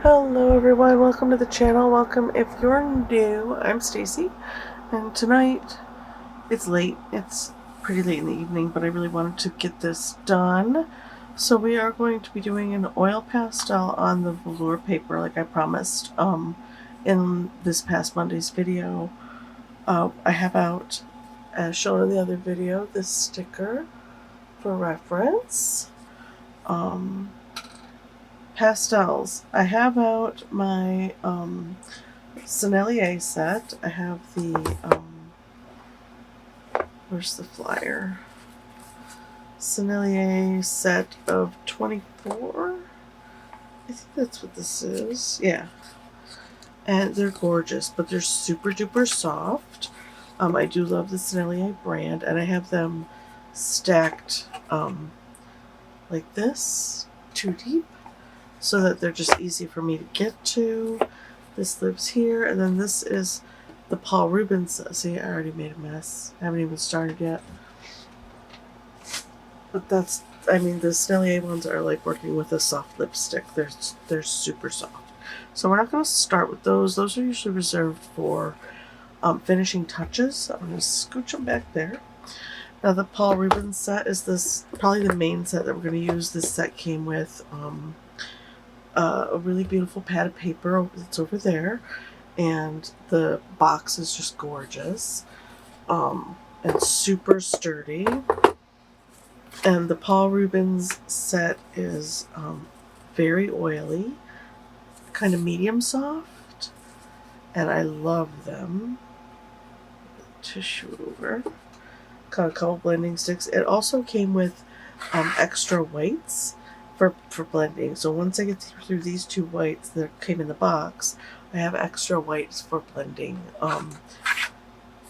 Hello everyone, welcome to the channel. Welcome if you're new. I'm Stacy, and tonight it's late. It's pretty late in the evening, but I really wanted to get this done. So we are going to be doing an oil pastel on the velour paper like I promised in this past Monday's video. I have out, as shown in the other video, this sticker for reference. Pastels. I have out my Sennelier set. I have the, where's the flyer? Sennelier set of 24. I think that's what this is. Yeah. And they're gorgeous, but they're super duper soft. I do love the Sennelier brand, and I have them stacked like this, 2 deep, so that they're just easy for me to get to. This lives here, and then this is the Paul Rubens. See, I already made a mess. I haven't even started yet. But that's, I mean, the Sennelier ones are like working with a soft lipstick. They're super soft. So we're not going to start with those. Those are usually reserved for finishing touches. So I'm going to scooch them back there. Now the Paul Rubens set is this, probably the main set that we're going to use. This set came with a really beautiful pad of paper that's over there, and the box is just gorgeous and super sturdy. And the Paul Rubens set is very oily, kind of medium soft, and I love them. Tissue over. Got a couple blending sticks. It also came with extra whites for blending. So once I get through these 2 whites that came in the box, I have extra whites for blending,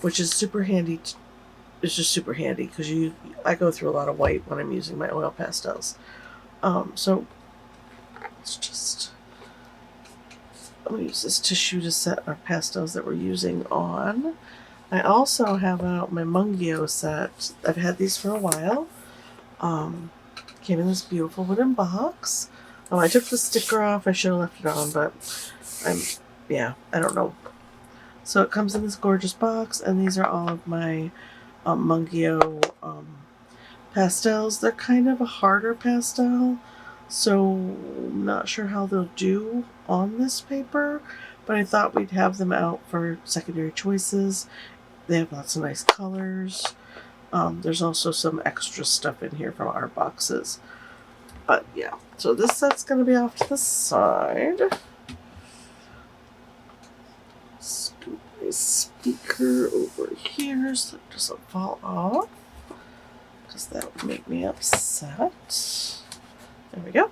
which is super handy. It's just super handy because I go through a lot of white when I'm using my oil pastels. So let's just, I'm going to use this tissue to set our pastels that we're using on. I also have out my Mungyo set. I've had these for a while. Came in this beautiful wooden box. I took the sticker off. I should have left it on, but I don't know. So it comes in this gorgeous box, and these are all of my Mungyo pastels. They're kind of a harder pastel, so I'm not sure how they'll do on this paper, but I thought we'd have them out for secondary choices. They have lots of nice colors. There's also some extra stuff in here from our boxes. But yeah, so this set's going to be off to the side. Scoop my speaker over here so it doesn't fall off, because that would make me upset. There we go.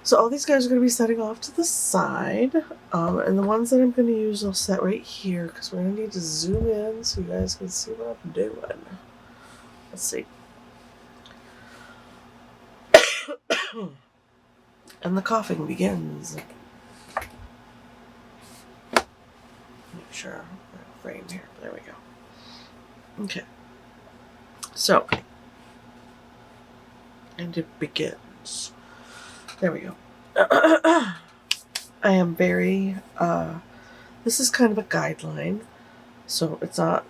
So all these guys are going to be setting off to the side, and the ones that I'm going to use I'll set right here because we're going to need to zoom in so you guys can see what I'm doing. Let's see. And the coughing begins. Make sure I'm frame here. There we go. Okay. So, and it begins. There we go. I am very, this is kind of a guideline, so it's not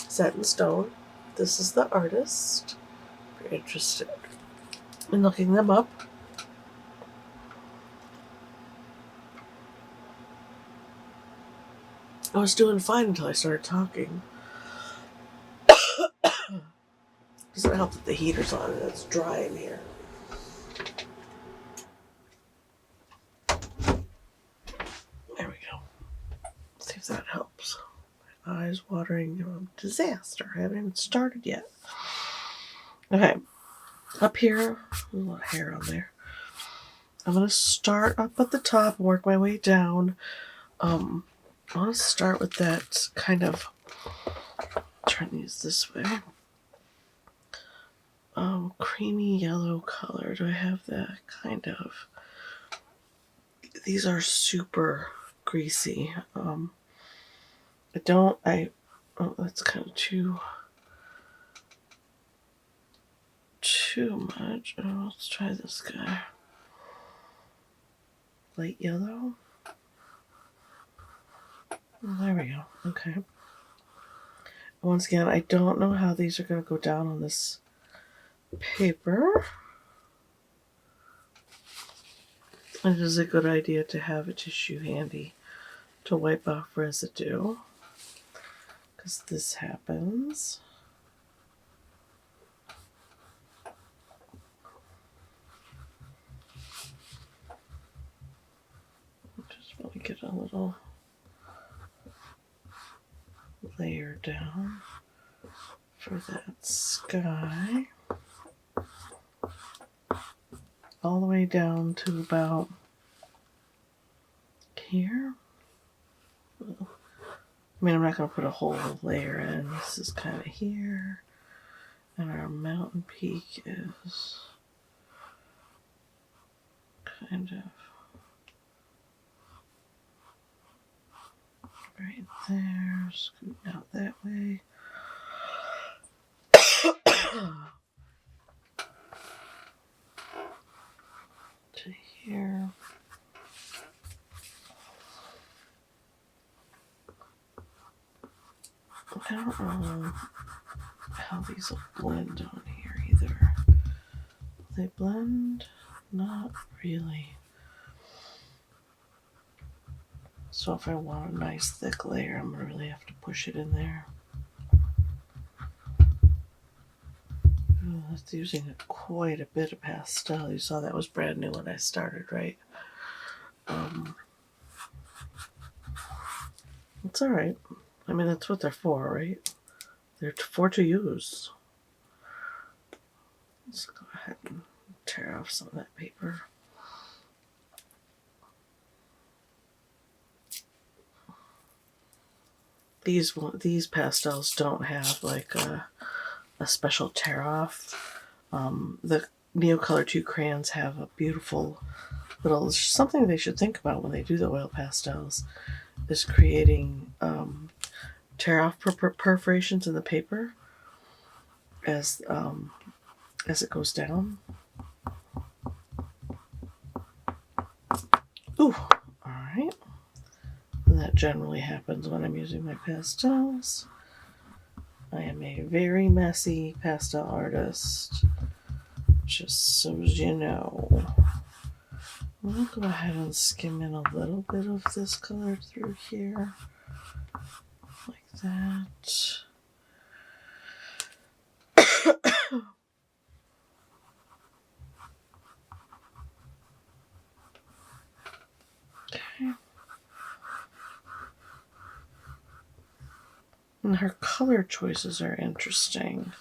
set in stone. This is the artist. If you're interested in looking them up. I was doing fine until I started talking. Doesn't help that the heater's on and it's dry in here. There we go. Let's see if that helps. My eyes watering. Disaster. I haven't even started yet. Okay. Up here, a little hair on there. I'm going to start up at the top and work my way down. I want to start with that kind of, turn these this way. Creamy yellow color. Do I have that kind of? These are super greasy. Oh, that's kind of too, too much. Oh, let's try this guy. Light yellow. There we go. Okay. Once again, I don't know how these are going to go down on this paper. It is a good idea to have a tissue handy to wipe off residue, because this happens. Just want to get a little layer down for that sky. All the way down to about here. I mean, I'm not going to put a whole layer in. This is kind of here. And our mountain peak is kind of right there. Scoot out that way. To here. I don't know how these will blend on here either. They blend? Not really. So if I want a nice thick layer, I'm going to really have to push it in there. Oh, that's using quite a bit of pastel. You saw that was brand new when I started, right? It's alright. I mean, that's what they're for, right? They're for to use. Let's go ahead and tear off some of that paper. These pastels don't have like a special tear off. The Neocolor 2 crayons have a beautiful little, something they should think about when they do the oil pastels is creating tear off perforations in the paper as it goes down. Ooh, all right. That generally happens when I'm using my pastels. I am a very messy pastel artist, just so you know. I'm going to go ahead and skim in a little bit of this color through here, like that. Okay. And her color choices are interesting.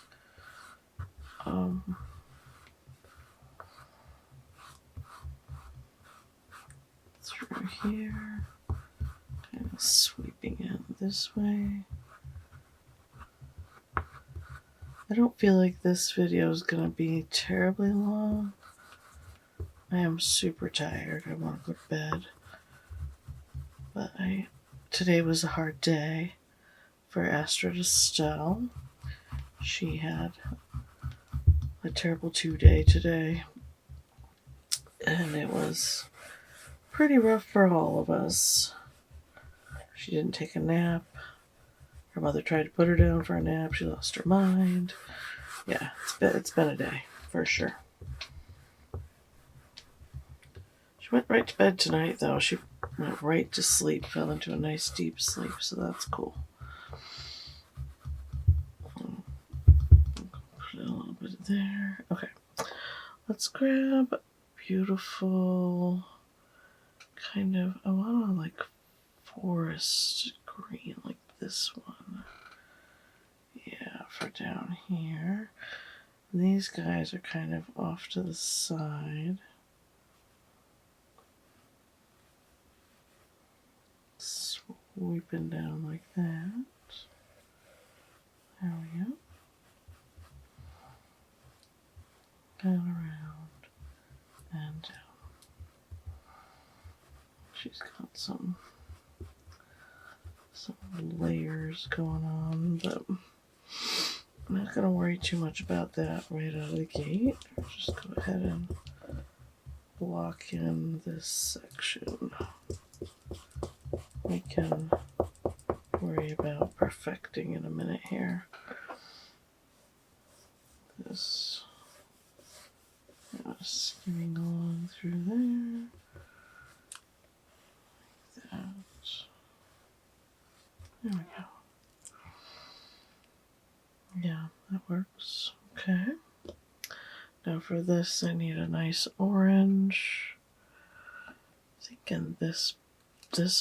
Through here, kind of sweeping in this way. I don't feel like this video is going to be terribly long. I am super tired. I want to go to bed. But today was a hard day for Astra Estelle. She had a terrible 2-day today. And it was pretty rough for all of us. She didn't take a nap. Her mother tried to put her down for a nap. She lost her mind. Yeah, it's been a day, for sure. She went right to bed tonight, though. She went right to sleep, fell into a nice deep sleep, so that's cool. Put a little bit there. Okay, let's grab a beautiful kind of, I want to like forest green, like this one. Yeah, for down here. And these guys are kind of off to the side. Sweeping down like that. There we go. And around and down. She's got some layers going on, but I'm not going to worry too much about that right out of the gate. Just go ahead and block in this section. We can worry about perfecting in a minute here. This skimming along through there. Like that. There we go. Yeah, that works. Okay. Now for this, I need a nice orange. I'm thinking this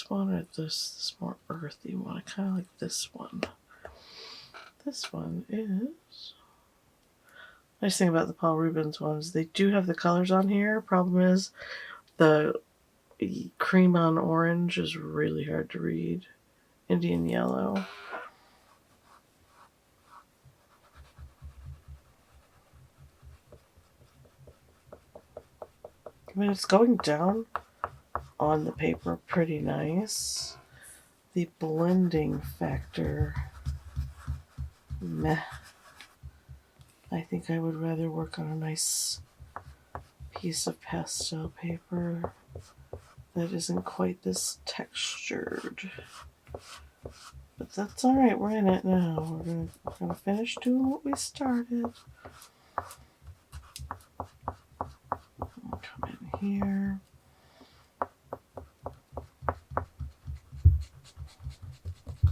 one or this more earthy one. I kind of like this one. This one is... Nice thing about the Paul Rubens ones, they do have the colors on here. Problem is, the cream on orange is really hard to read. Indian yellow. I mean, it's going down on the paper pretty nice. The blending factor, meh. I think I would rather work on a nice piece of pastel paper that isn't quite this textured. But that's alright, we're in it now. We're gonna finish doing what we started. I'll come in here.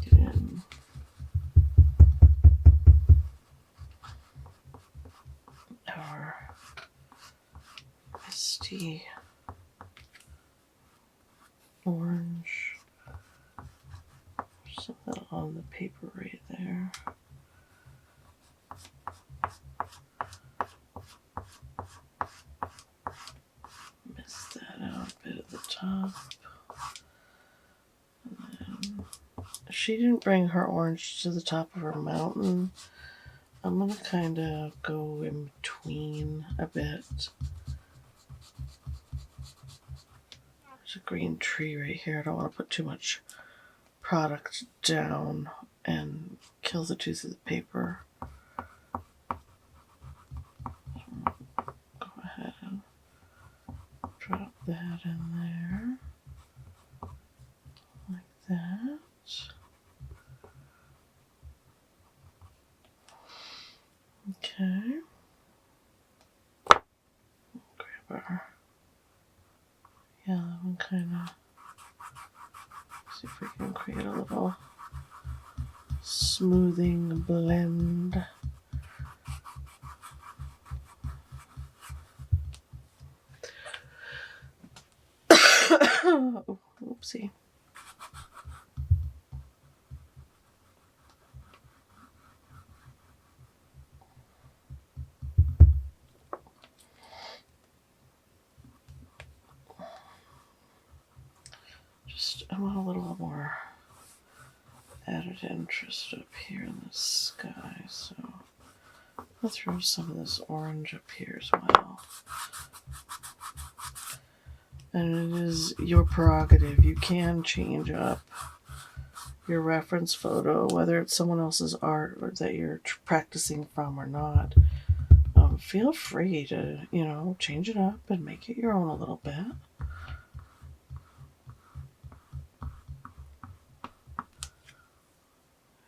Get in our misty orange. Something on the paper right there. Missed that out a bit at the top. And then, she didn't bring her orange to the top of her mountain. I'm gonna kind of go in between a bit. There's a green tree right here. I don't want to put too much product down and kill the tooth of the paper. Go ahead and drop that in there. Like that. Okay. Grab our yellow and kind of see if we can create a little smoothing blend. Oopsie. I want a little more added interest up here in the sky, so I'll throw some of this orange up here as well. And it is your prerogative. You can change up your reference photo, whether it's someone else's art or that you're practicing from or not. Feel free to, change it up and make it your own a little bit.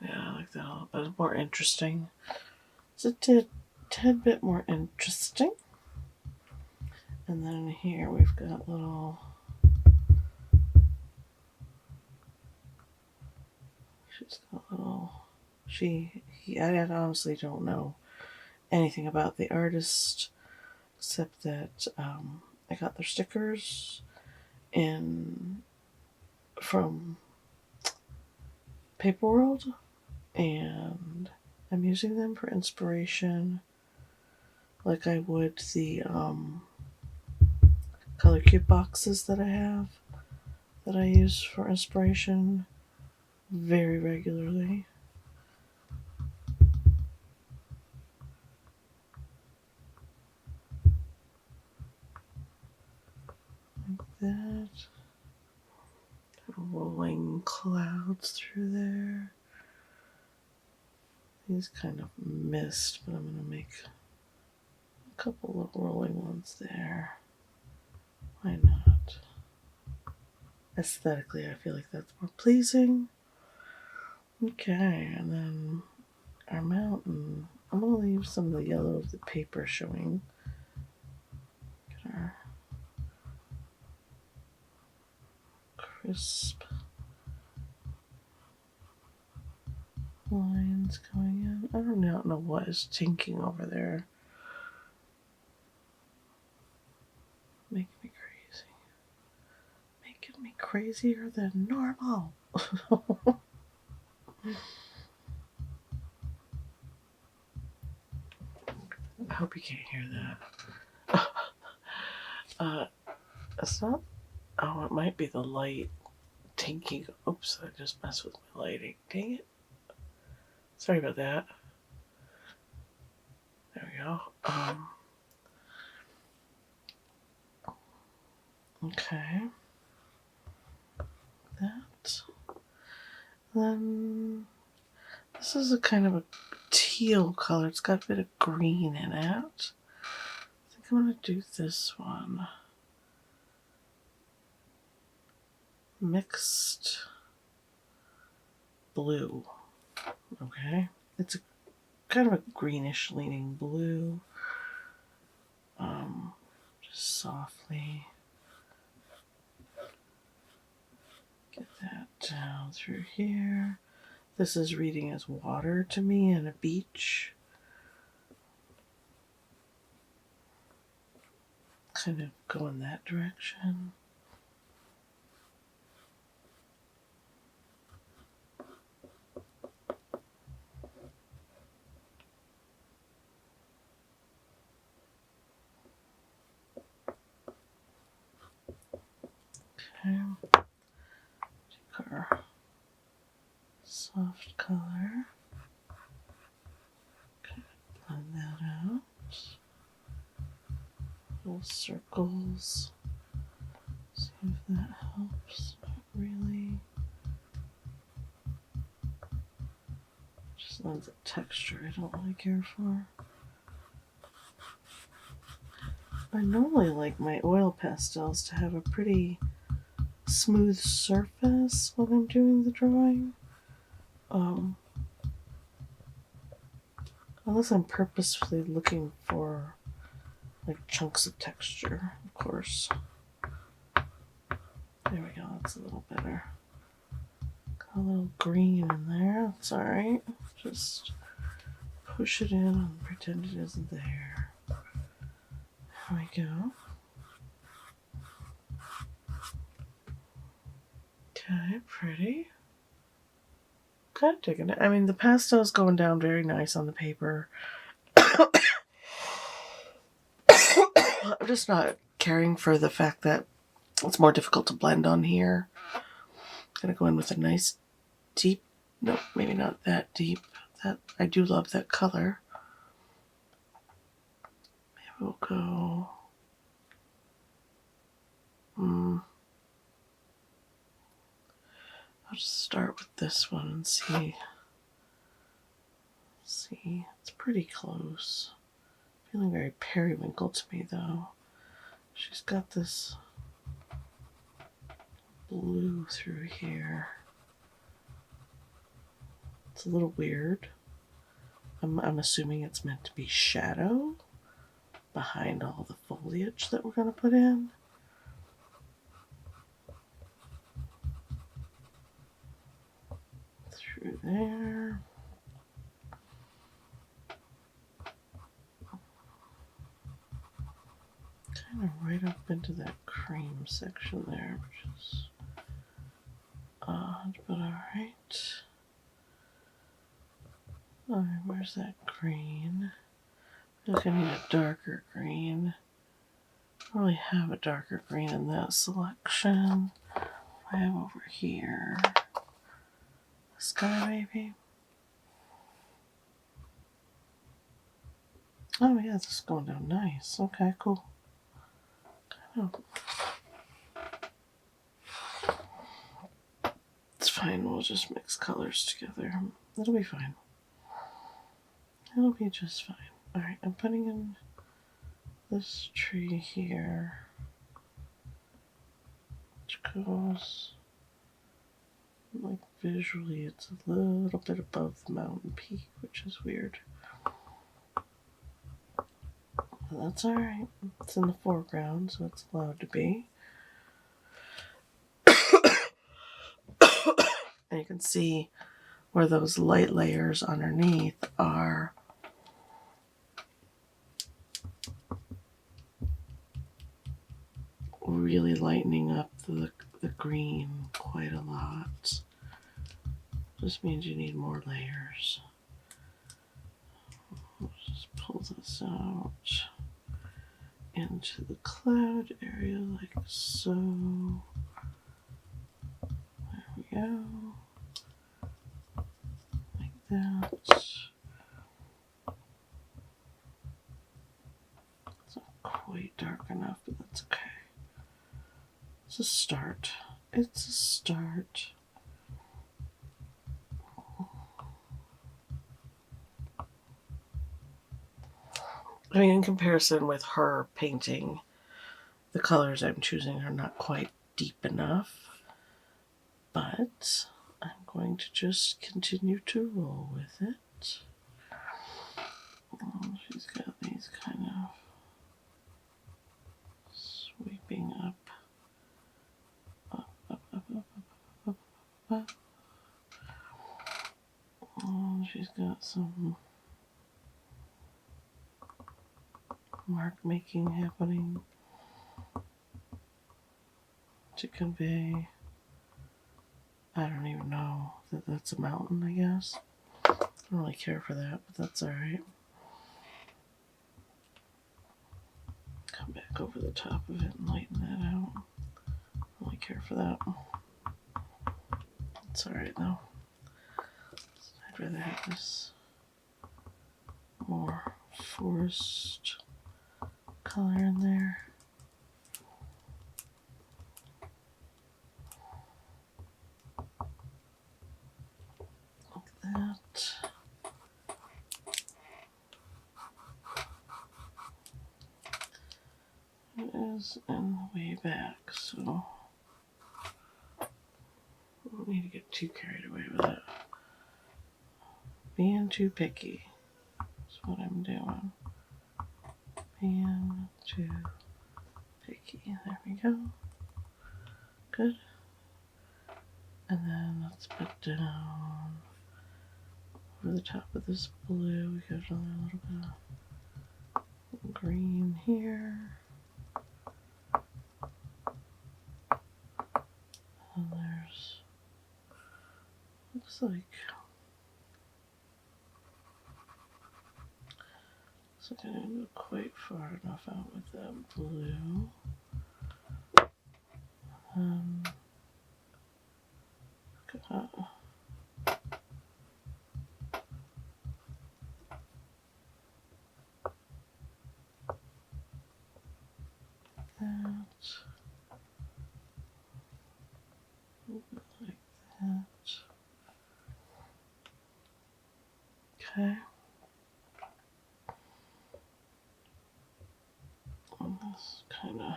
Yeah, I like that a little bit more interesting. It's a tad bit more interesting. And then here we've got little... She's got little... I honestly don't know anything about the artist, except that I got their stickers from Paper World, and I'm using them for inspiration, like I would the color cube boxes that I have, that I use for inspiration very regularly. Like that. Rolling clouds through there. These kind of missed, but I'm going to make a couple of rolling ones there. Why not? Aesthetically, I feel like that's more pleasing. Okay, and then our mountain. I'm going to leave some of the yellow of the paper showing. Get our crisp lines going in. I don't know what is tinking over there. Making me crazy. Making me crazier than normal. I hope you can't hear that. It's not. Oh, it might be the light tinking. Oops, I just messed with my lighting. Dang it. Sorry about that. There we go. Okay. That. Then this is a kind of a teal color. It's got a bit of green in it. I think I'm going to do this one. Mixed blue. Okay. It's a kind of a greenish leaning blue. Just softly get that down through here. This is reading as water to me and a beach. Kind of go in that direction. Okay. Take our soft color. Okay, blend that out. Little circles. See if that helps. Not really. Just lends a texture I don't really care for. I normally like my oil pastels to have a pretty smooth surface when I'm doing the drawing. Unless I'm purposefully looking for like chunks of texture, of course. There we go, that's a little better. Got a little green in there, that's alright. Just push it in and pretend it isn't there. There we go. Okay, pretty. Kind of digging it. I mean, the pastel's going down very nice on the paper. I'm just not caring for the fact that it's more difficult to blend on here. I'm gonna go in with a nice deep, no, maybe not that deep. That I do love that color. Maybe we'll go. I'll just start with this one and see. See, it's pretty close. Feeling very periwinkle to me though. She's got this blue through here. It's a little weird. I'm assuming it's meant to be shadow behind all the foliage that we're going to put in. Through there. Kind of right up into that cream section there, which is odd, but alright. Alright, where's that green? I think I need a darker green. I don't really have a darker green in that selection. I have over here. This guy, maybe? Oh yeah, this is going down nice. Okay, cool. It's fine, we'll just mix colors together. It'll be fine. It'll be just fine. Alright, I'm putting in this tree here, which goes, like, visually, it's a little bit above the mountain peak, which is weird. But that's alright. It's in the foreground, so it's allowed to be. And you can see where those light layers underneath are really lightening up the green quite a lot. Just means you need more layers. Let's just pull this out into the cloud area like so. There we go. Like that. It's not quite dark enough, but that's okay. It's a start. It's a start. I mean, in comparison with her painting, the colors I'm choosing are not quite deep enough, but I'm going to just continue to roll with it. Oh, she's got these kind of sweeping up. Oh, she's got some mark making happening to convey, I don't even know, that that's a mountain, I guess. I don't really care for that, but that's alright. Come back over the top of it and lighten that out. I don't really care for that. It's alright though. I'd rather have this more forest color in there. Like that. It is in the way back, so we don't need to get too carried away with it. Being too picky is what I'm doing. Being too picky. There we go. Good. And then let's put down over the top of this blue. We got another little bit of green here. And there's, looks like I didn't go quite far enough out with that blue. Got that. Like that. Okay. And this kind of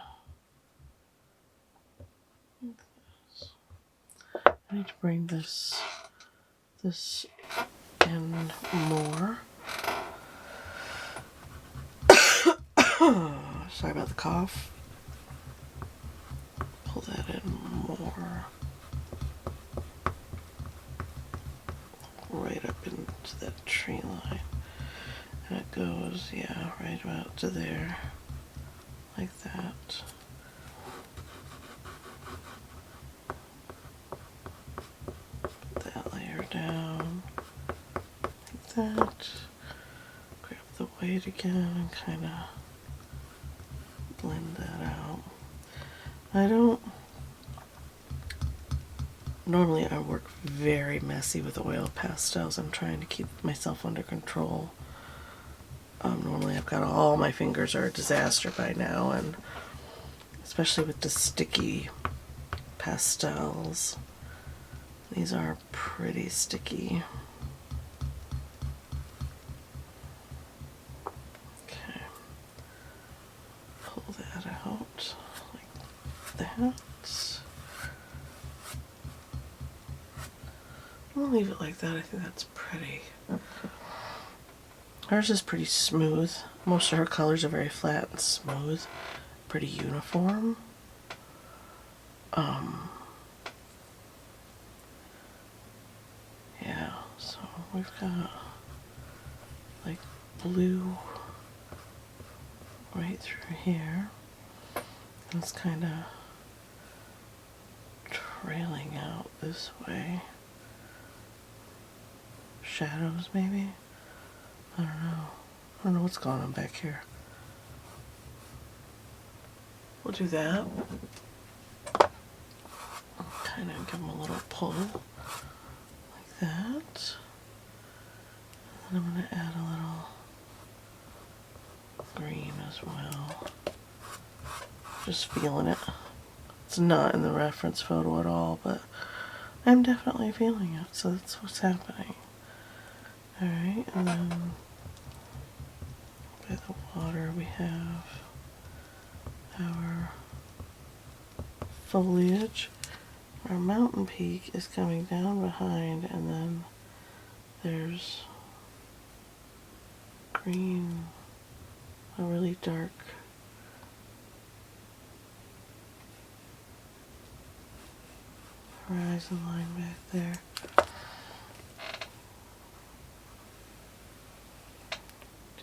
like this. I need to bring this in more. Sorry about the cough. Pull that in more. Right up into that tree line. And it goes, yeah, right about to there. Like that. Put that layer down. Like that. Grab the white again and kind of blend that out. Normally I work very messy with oil pastels. I'm trying to keep myself under control. Normally I've got all my fingers are a disaster by now, and especially with the sticky pastels. These are pretty sticky. pull that out like that. I'll leave it like that. I think that's pretty. Hers is pretty smooth. Most of her colors are very flat and smooth, pretty uniform. Yeah, so we've got like blue right through here. And it's kind of trailing out this way. Shadows, maybe? I don't know. I don't know what's going on back here. We'll do that. Kind of give them a little pull, like that. And then I'm going to add a little green as well. Just feeling it. It's not in the reference photo at all, but I'm definitely feeling it, so that's what's happening. Alright, and then by the water we have our foliage. Our mountain peak is coming down behind, and then there's green, a really dark horizon line back there.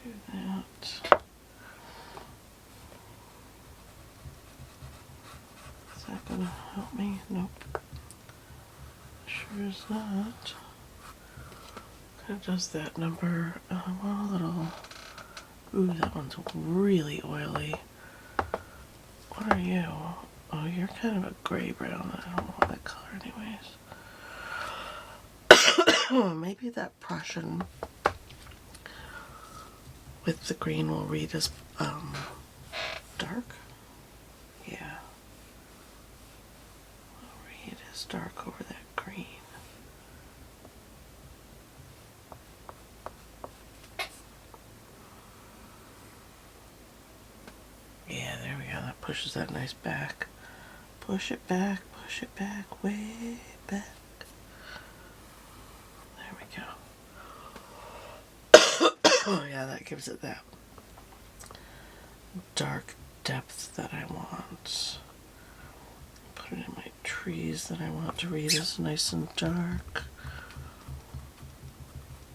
Do that. Is that gonna help me? Nope. Sure is not. Kind of does that number. One little. Ooh, that one's really oily. What are you? Oh, you're kind of a gray brown. I don't want that color anyways. Maybe that Prussian with the green will read as dark. Yeah. Will read as dark over that green. Yeah, there we go. That pushes that nice back. Push it back, way back. There we go. Oh yeah, that gives it that dark depth that I want. Put it in my trees that I want to read as nice and dark.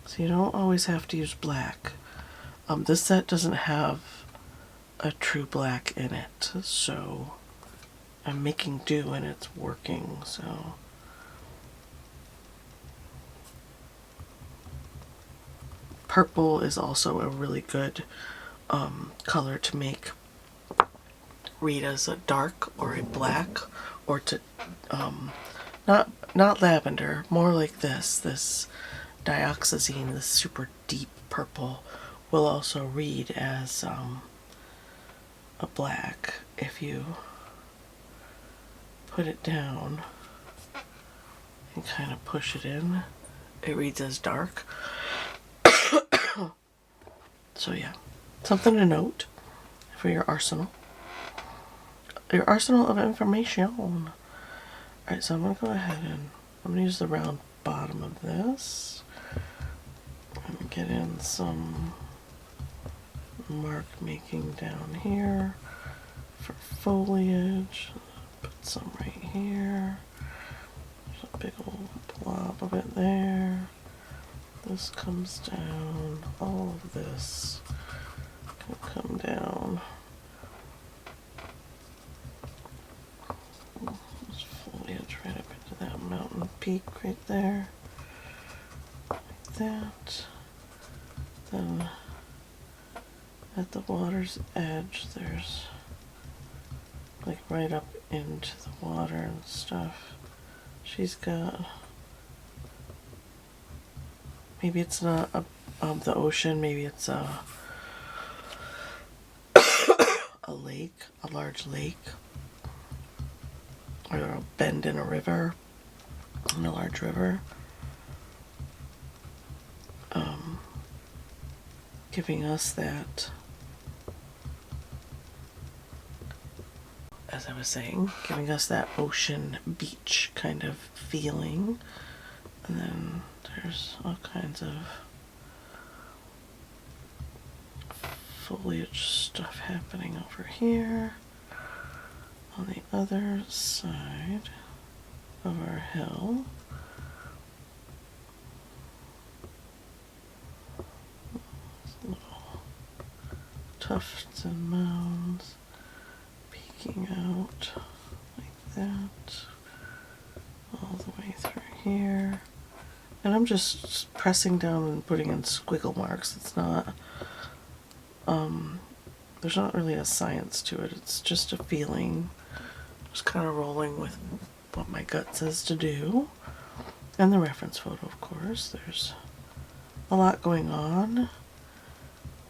So you don't always have to use black. This set doesn't have a true black in it, so I'm making do and it's working, so. Purple is also a really good color to make read as a dark or a black, or to not lavender, more like this dioxazine, this super deep purple will also read as a black if you put it down and kind of push it in. It reads as dark. So yeah, something to note for your arsenal. Your arsenal of information. Alright, so I'm going to go ahead and I'm going to use the round bottom of this and get in some mark making down here for foliage. Put some right here. There's a big old blob of it there. This comes down. All of this can come down. There's foliage right up into that mountain peak right there. Like that. Then at the water's edge, there's like right up into the water and stuff. She's got, maybe it's not the ocean, maybe it's a lake, a large lake, or a bend in a river, in a large river. Giving us that as I was saying, giving us that ocean beach kind of feeling. And then there's all kinds of foliage stuff happening over here on the other side of our hill. Little tufts and mounds peeking out like that all the way through here. And I'm just pressing down and putting in squiggle marks. It's not, there's not really a science to it. It's just a feeling. Just kind of rolling with what my gut says to do. And the reference photo, of course. There's a lot going on.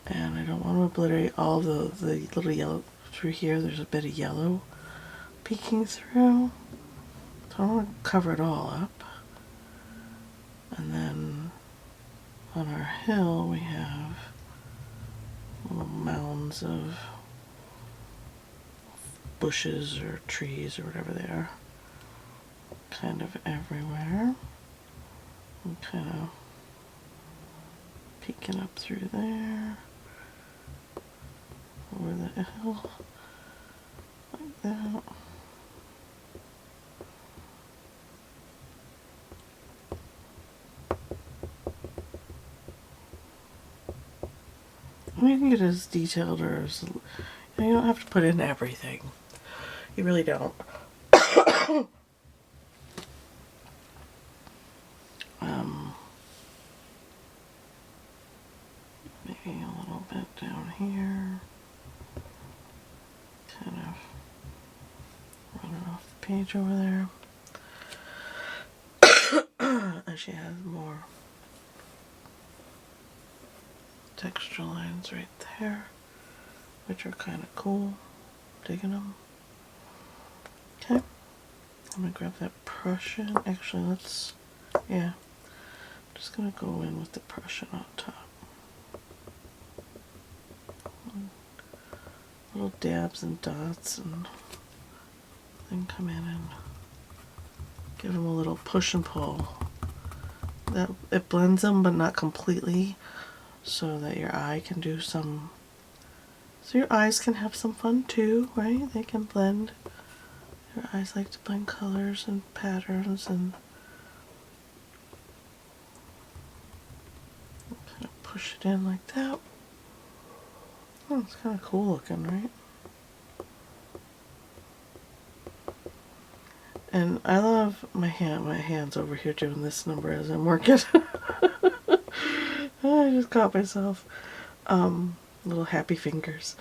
And I don't want to obliterate all the little yellow through here. There's a bit of yellow peeking through. So I don't want to cover it all up. And then on our hill we have little mounds of bushes or trees or whatever they are, kind of everywhere. And kind of peeking up through there, over the hill, like that. You can get as detailed or as, you don't have to put in everything. You really don't. Maybe a little bit down here. Kind of running off the page over there. And she has more texture lines right there, which are kind of cool. Digging them. Okay, I'm gonna grab that Prussian. Actually, I'm just gonna go in with the Prussian on top. Little dabs and dots, and then come in and give them a little push and pull. That it blends them, but not completely, so that your eye can do some. So your eyes can have some fun too, right? They can blend. Your eyes like to blend colors and patterns, and kind of push it in like that. Oh, it's kind of cool looking, right? And I love my hands over here doing this number as I'm working. I just caught myself. Little happy fingers.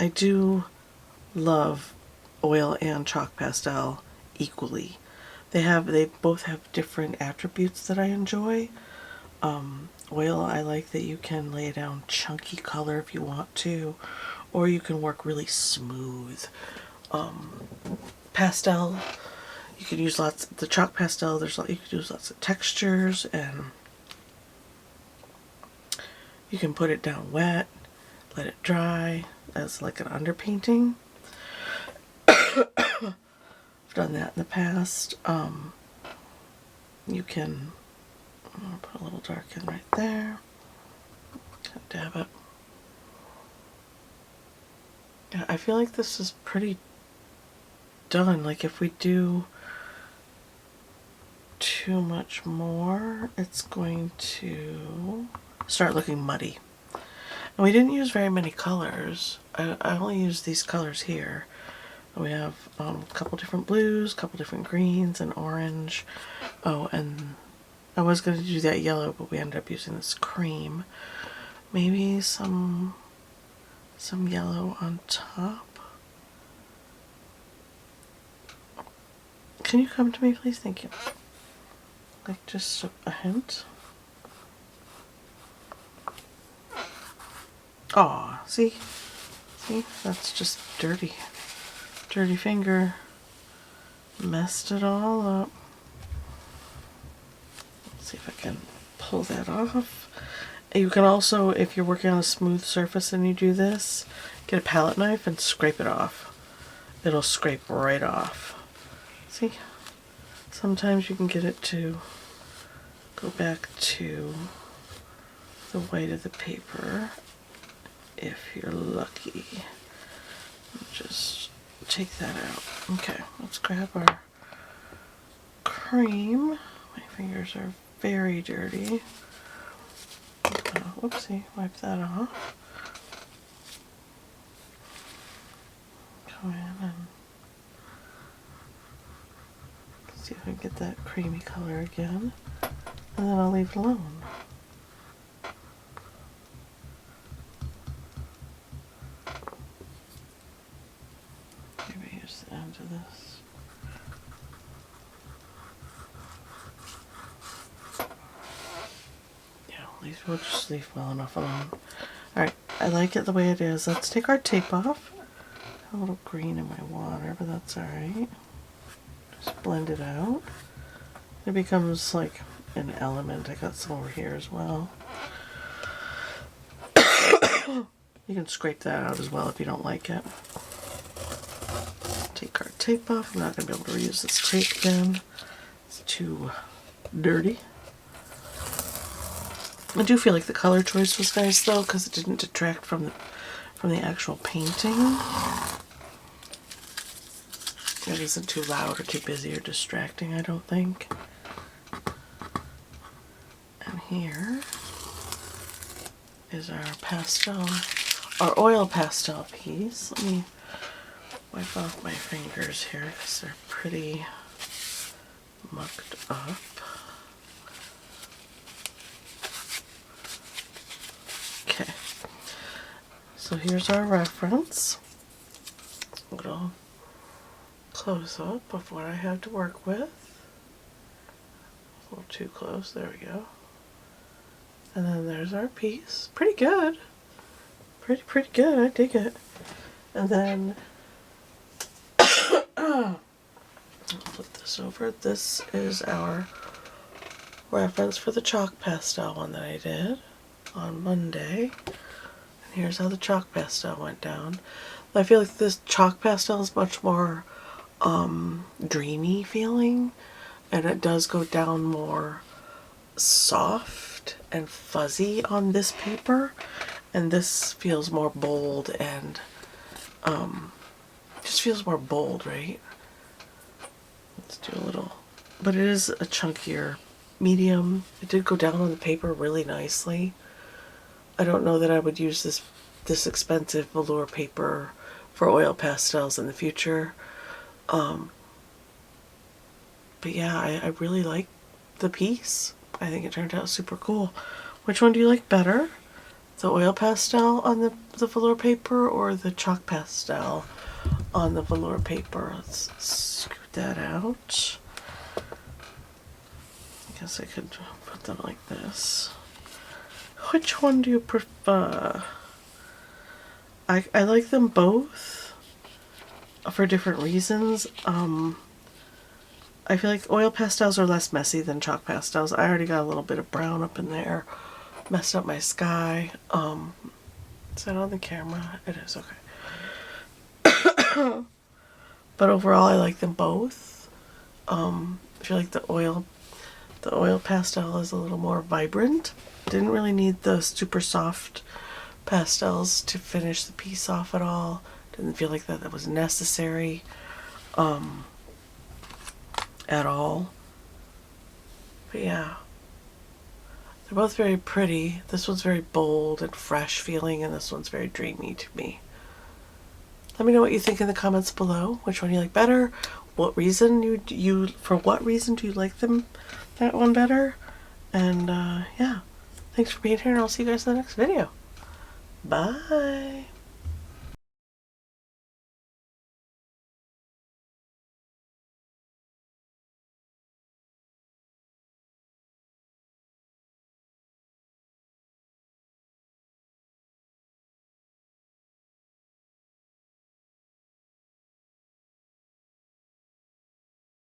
I do love oil and chalk pastel equally. They both have different attributes that I enjoy. Oil, I like that you can lay down chunky color if you want to, or you can work really smooth. Pastel, you can use lots. The chalk pastel, you can use lots of textures, and you can put it down wet, let it dry as like an underpainting. I've done that in the past. You can, I'm gonna put a little dark in right there. Kind of dab it. Yeah, I feel like this is pretty done. Like if we do too much more, it's going to start looking muddy. And we didn't use very many colors. I only used these colors here. We have a couple different blues, a couple different greens, and orange. Oh, and I was going to do that yellow, but we ended up using this cream. Maybe some yellow on top. Can you come to me, please? Thank you. Like just a hint. Aw, see? See? That's just dirty. Dirty finger. Messed it all up. Let's see if I can pull that off. You can also, if you're working on a smooth surface and you do this, get a palette knife and scrape it off. It'll scrape right off. See? Sometimes you can get it to go back to the white of the paper if you're lucky. Just take that out. Okay, let's grab our cream. My fingers are very dirty. Whoopsie, wipe that off. Go in and see if I can get that creamy color again. And then I'll leave it alone. Maybe use the end of this. We'll just leave well enough alone. Alright, I like it the way it is. Let's take our tape off. A little green in my water, but that's alright. Just blend it out. It becomes like an element. I got some over here as well. You can scrape that out as well if you don't like it. Take our tape off. I'm not going to be able to reuse this tape again. It's too dirty. I do feel like the color choice was nice though, because it didn't detract from the actual painting. It isn't too loud or too busy or distracting, I don't think. And here is our pastel, our oil pastel piece. Let me wipe off my fingers here because they're pretty mucked up. Okay, so here's our reference. A little close up of what I have to work with. A little too close, there we go. And then there's our piece. Pretty good. Pretty good, I dig it. And then I'll flip this over. This is our reference for the chalk pastel one that I did on Monday. And here's how the chalk pastel went down. I feel like this chalk pastel is much more dreamy feeling, and it does go down more soft and fuzzy on this paper, and this feels more bold and just feels more bold, right? Let's do a little, but it is a chunkier medium. It did go down on the paper really nicely. I don't know that I would use this expensive velour paper for oil pastels in the future. But yeah, I really like the piece. I think it turned out super cool. Which one do you like better? The oil pastel on the velour paper or the chalk pastel on the velour paper? Let's scoot that out. I guess I could put them like this. Which one do you prefer? I like them both for different reasons. I feel like oil pastels are less messy than chalk pastels. I already got a little bit of brown up in there. Messed up my sky. Is that on the camera? It is, okay. But overall I like them both. I feel like the oil pastel is a little more vibrant. Didn't really need the super soft pastels to finish the piece off at all. Didn't feel like that was necessary at all. But yeah, they're both very pretty. This one's very bold and fresh feeling, and this one's very dreamy to me. Let me know what you think in the comments below. Which one you like better? What reason for what reason do you like that one better? And yeah, thanks for being here, and I'll see you guys in the next video. Bye.